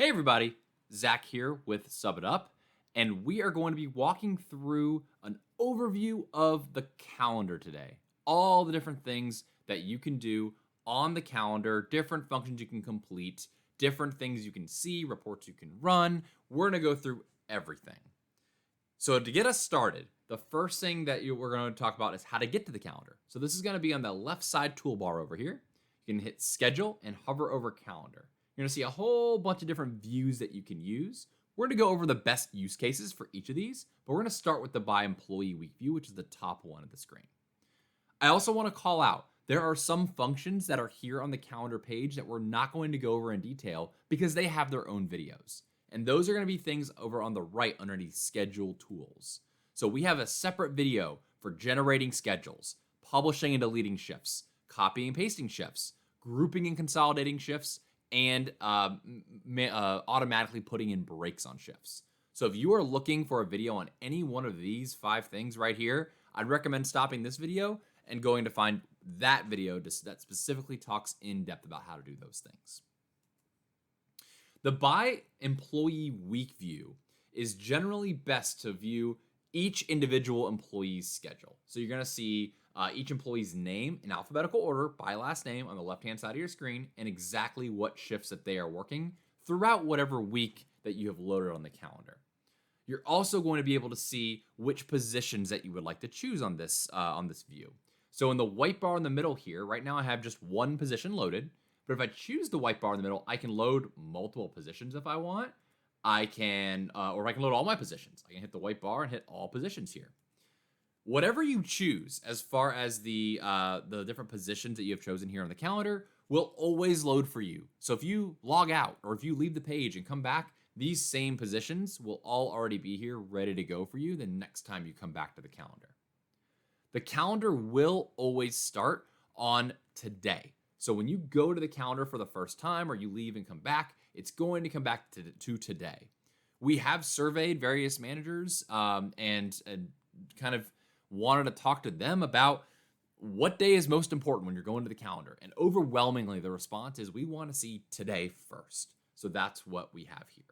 Hey everybody, Zach here with Sub It Up, and we are going to be walking through an overview of the calendar today. All the different things that you can do on the calendar, different functions you can complete, different things you can see, reports you can run. We're going to go through everything. So to get us started, the first thing that we're going to talk about is how to get to the calendar. So this is going to be on the left side toolbar over here. You can hit schedule and hover over calendar. You're going to see a whole bunch of different views that you can use. We're going to go over the best use cases for each of these, but we're going to start with the by employee week view, which is the top one of the screen. I also want to call out there are some functions that are here on the calendar page that we're not going to go over in detail because they have their own videos. And those are going to be things over on the right underneath schedule tools. So we have a separate video for generating schedules, publishing and deleting shifts, copying and pasting shifts, grouping and consolidating shifts, and automatically putting in breaks on shifts. So if you are looking for a video on any one of these 5 things right here, I'd recommend stopping this video and going to find that video that specifically talks in depth about how to do those things. The by employee week view is generally best to view each individual employee's schedule. So you're going to see each employee's name in alphabetical order by last name on the left-hand side of your screen and exactly what shifts that they are working throughout whatever week that you have loaded on the calendar. You're also going to be able to see which positions that you would like to choose on this view. So in the white bar in the middle here, right now I have just one position loaded. But if I choose the white bar in the middle, I can load multiple positions if I want. I can, or I can load all my positions. I can hit the white bar and hit all positions here. Whatever you choose, as far as the different positions that you have chosen here on the calendar, will always load for you. So if you log out or if you leave the page and come back, these same positions will all already be here ready to go for you the next time you come back to the calendar. The calendar will always start on today. So when you go to the calendar for the first time or you leave and come back, it's going to come back to today. We have surveyed various managers and kind of wanted to talk to them about what day is most important when you're going to the calendar. And overwhelmingly, the response is we want to see today first. So that's what we have here.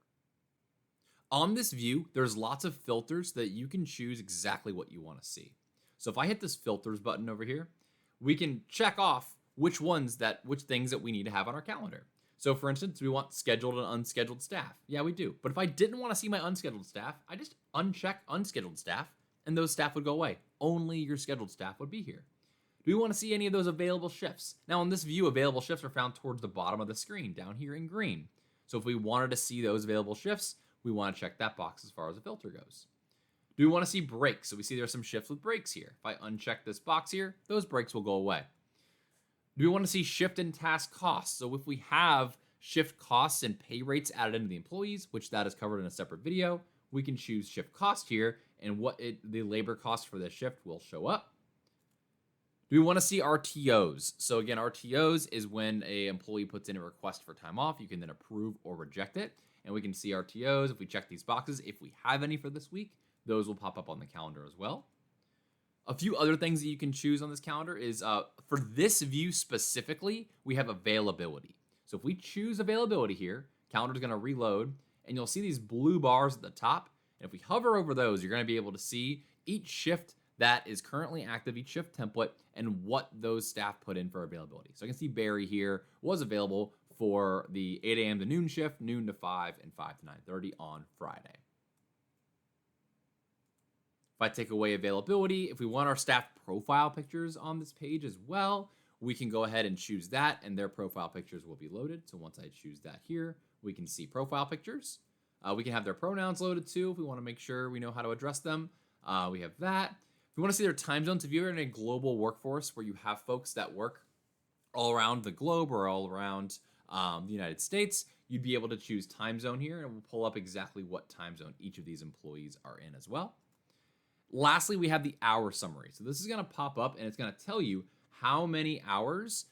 On this view, there's lots of filters that you can choose exactly what you want to see. So if I hit this filters button over here, we can check off which things that we need to have on our calendar. So for instance, we want scheduled and unscheduled staff. Yeah, we do. But if I didn't want to see my unscheduled staff, I just uncheck unscheduled staff and those staff would go away. Only your scheduled staff would be here. Do we want to see any of those available shifts? Now in this view, available shifts are found towards the bottom of the screen down here in green. So if we wanted to see those available shifts, we want to check that box as far as the filter goes. Do we want to see breaks? So we see there's some shifts with breaks here. If I uncheck this box here, those breaks will go away. Do we want to see shift and task costs? So if we have shift costs and pay rates added into the employees, which that is covered in a separate video, we can choose shift cost here and the labor cost for this shift will show up. Do we want to see RTOs? So again, RTOs is when an employee puts in a request for time off. You can then approve or reject it. And we can see RTOs if we check these boxes. If we have any for this week, those will pop up on the calendar as well. A few other things that you can choose on this calendar is for this view specifically, we have availability. So if we choose availability here, calendar is going to reload and you'll see these blue bars at the top. And if we hover over those, you're going to be able to see each shift that is currently active, each shift template, and what those staff put in for availability. So I can see Barry here was available for the 8 a.m. to noon shift, noon to 5, and 5 to 9:30 on Friday. If I take away availability, if we want our staff profile pictures on this page as well, we can go ahead and choose that and their profile pictures will be loaded. So once I choose that here, we can see profile pictures. We can have their pronouns loaded too if we want to make sure we know how to address them. We have that. If we want to see their time zones, if you're in a global workforce where you have folks that work all around the globe or all around the United States, you'd be able to choose time zone here and it will pull up exactly what time zone each of these employees are in as well. Lastly, we have the hour summary. So this is going to pop up and it's going to tell you how many hours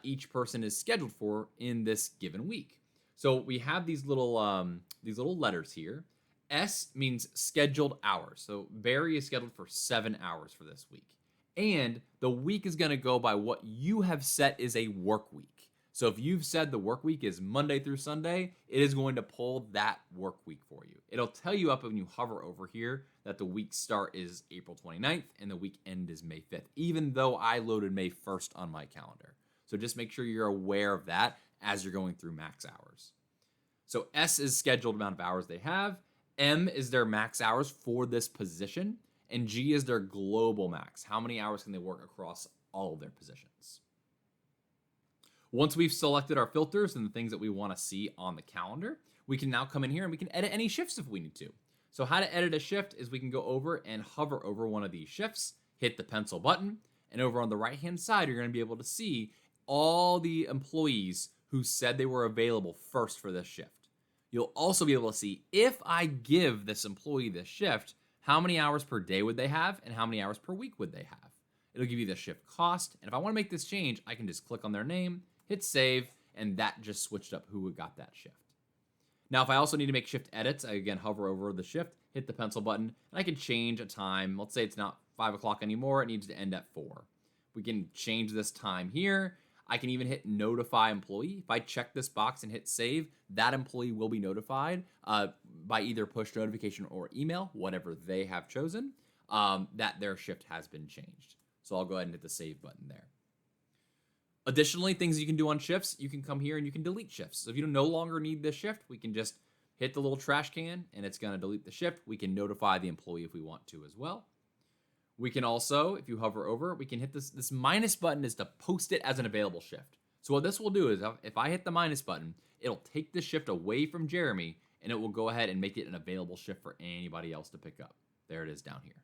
each person is scheduled for in this given week. So we have these little letters here. S means scheduled hours. So Barry is scheduled for 7 hours for this week. And the week is going to go by what you have set as a work week. So if you've said the work week is Monday through Sunday, it is going to pull that work week for you. It'll tell you up when you hover over here that the week start is April 29th and the week end is May 5th, even though I loaded May 1st on my calendar. So just make sure you're aware of that as you're going through max hours. So S is scheduled amount of hours they have. M is their max hours for this position. And G is their global max. How many hours can they work across all of their positions? Once we've selected our filters and the things that we want to see on the calendar, we can now come in here and we can edit any shifts if we need to. So how to edit a shift is we can go over and hover over one of these shifts, hit the pencil button, and over on the right-hand side, you're going to be able to see all the employees who said they were available first for this shift. You'll also be able to see if I give this employee this shift, how many hours per day would they have and how many hours per week would they have. It'll give you the shift cost. And if I want to make this change, I can just click on their name, hit save, and that just switched up who got that shift. Now, if I also need to make shift edits, I again hover over the shift, hit the pencil button, and I can change a time. Let's say it's not 5 o'clock anymore. It needs to end at 4. We can change this time here. I can even hit notify employee. If I check this box and hit save, that employee will be notified by either push notification or email, whatever they have chosen, that their shift has been changed. So I'll go ahead and hit the save button there. Additionally, things you can do on shifts, you can come here and you can delete shifts. So if you no longer need this shift, we can just hit the little trash can and it's going to delete the shift. We can notify the employee if we want to as well. We can also, if you hover over, we can hit this minus button is to post it as an available shift. So what this will do is if I hit the minus button, it'll take the shift away from Jeremy and it will go ahead and make it an available shift for anybody else to pick up. There it is down here.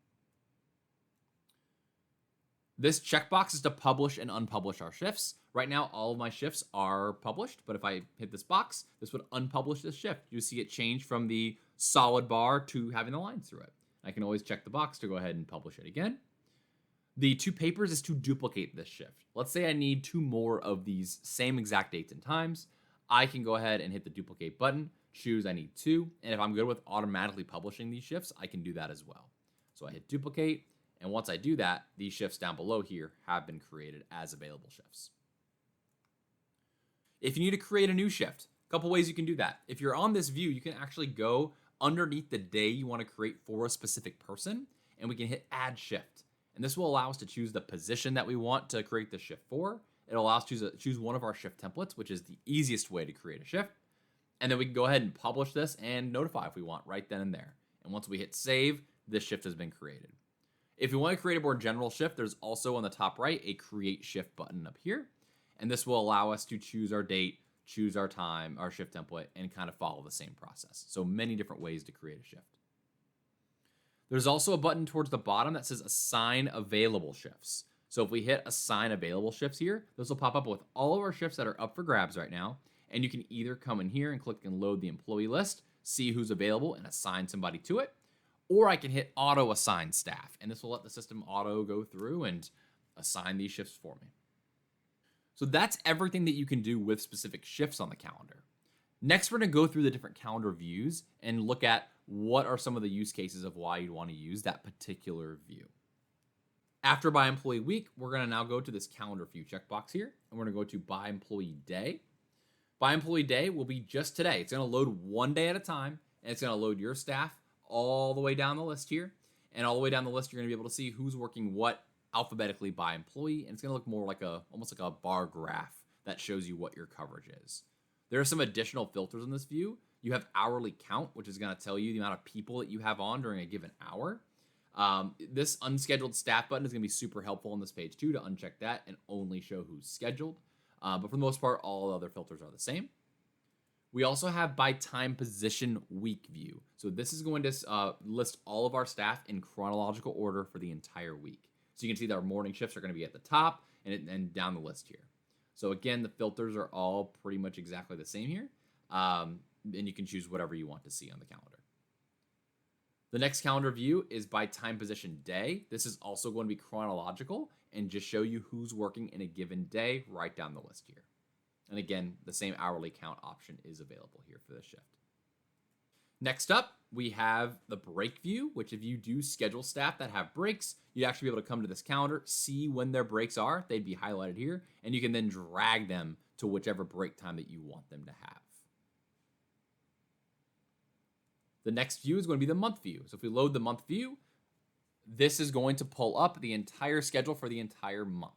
This checkbox is to publish and unpublish our shifts. Right now, all of my shifts are published, but if I hit this box, this would unpublish this shift. You see it change from the solid bar to having the lines through it. I can always check the box to go ahead and publish it again. The two papers is to duplicate this shift. Let's say I need 2 more of these same exact dates and times. I can go ahead and hit the duplicate button, choose I need 2, and if I'm good with automatically publishing these shifts, I can do that as well. So I hit duplicate, and once I do that, these shifts down below here have been created as available shifts. If you need to create a new shift, a couple ways you can do that. If you're on this view, you can actually go underneath the day you want to create for a specific person, and we can hit add shift. And this will allow us to choose the position that we want to create the shift for. It'll allow us to choose one of our shift templates, which is the easiest way to create a shift. And then we can go ahead and publish this and notify if we want right then and there. And once we hit save, this shift has been created. If you want to create a more general shift, there's also on the top right a create shift button up here. And this will allow us to choose our date, choose our time, our shift template, and kind of follow the same process. So many different ways to create a shift. There's also a button towards the bottom that says assign available shifts. So if we hit assign available shifts here, this will pop up with all of our shifts that are up for grabs right now. And you can either come in here and click and load the employee list, see who's available and assign somebody to it. Or I can hit auto assign staff, and this will let the system auto go through and assign these shifts for me. So that's everything that you can do with specific shifts on the calendar. Next, we're going to go through the different calendar views and look at what are some of the use cases of why you'd want to use that particular view. After by employee week, we're going to now go to this calendar view checkbox here, and we're going to go to by employee day. By employee day will be just today. It's going to load one day at a time, and it's going to load your staff all the way down the list here. And all the way down the list, you're going to be able to see who's working what alphabetically by employee. And it's going to look more like almost like a bar graph that shows you what your coverage is. There are some additional filters in this view. You have hourly count, which is going to tell you the amount of people that you have on during a given hour. This unscheduled staff button is going to be super helpful on this page too, to uncheck that and only show who's scheduled. But for the most part, all the other filters are the same. We also have by time position week view. So this is going to list all of our staff in chronological order for the entire week. So you can see that our morning shifts are going to be at the top and down the list here. So again, the filters are all pretty much exactly the same here. And you can choose whatever you want to see on the calendar. The next calendar view is by time position day. This is also going to be chronological and just show you who's working in a given day right down the list here. And again, the same hourly count option is available here for this shift. Next up, we have the break view, which if you do schedule staff that have breaks, you'd actually be able to come to this calendar, see when their breaks are. They'd be highlighted here, and you can then drag them to whichever break time that you want them to have. The next view is going to be the month view. So if we load the month view, this is going to pull up the entire schedule for the entire month.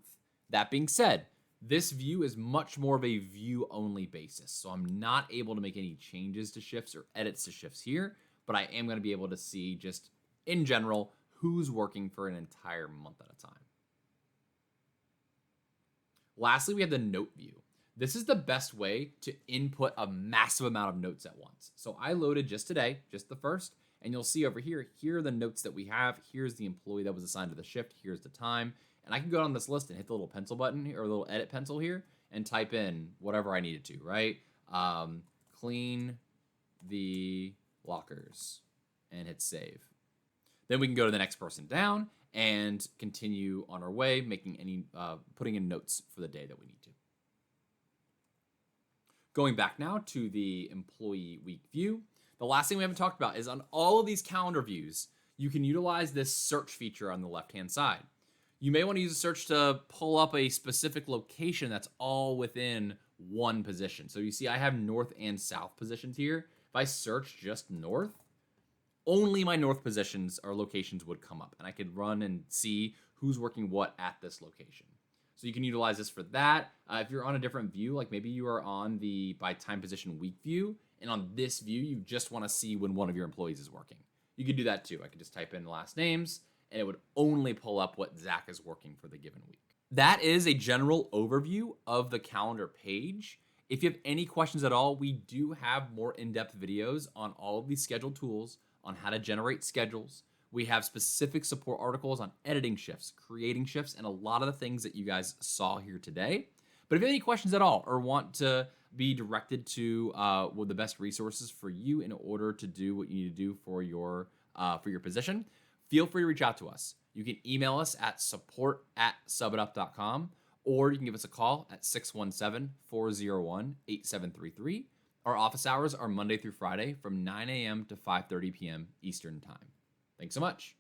That being said, this view is much more of a view-only basis. So I'm not able to make any changes to shifts or edits to shifts here, but I am going to be able to see just in general who's working for an entire month at a time. Lastly, we have the note view. This is the best way to input a massive amount of notes at once. So I loaded just today, just the first, and you'll see over here, here are the notes that we have. Here's the employee that was assigned to the shift. Here's the time. And I can go down this list and hit the little pencil button here, or a little edit pencil here, and type in whatever I needed to, right? Clean the lockers and hit save. Then we can go to the next person down and continue on our way, making any putting in notes for the day that we need to. Going back now to the employee week view, the last thing we haven't talked about is on all of these calendar views, you can utilize this search feature on the left-hand side. You may want to use a search to pull up a specific location that's all within one position. So you see I have north and south positions here. If I search just north, only my north positions or locations would come up, and I could run and see who's working what at this location. So you can utilize this for that. If you're on a different view, like maybe you are on the by time position week view, and on this view, you just want to see when one of your employees is working. You could do that too. I could just type in last names, and it would only pull up what Zach is working for the given week. That is a general overview of the calendar page. If you have any questions at all, we do have more in-depth videos on all of these scheduled tools, on how to generate schedules. We have specific support articles on editing shifts, creating shifts, and a lot of the things that you guys saw here today. But if you have any questions at all or want to be directed to the best resources for you in order to do what you need to do for your position, feel free to reach out to us. You can email us at support@subitup.com, or you can give us a call at 617-401-8733. Our office hours are Monday through Friday from 9 a.m. to 5:30 p.m. Eastern Time. Thanks so much.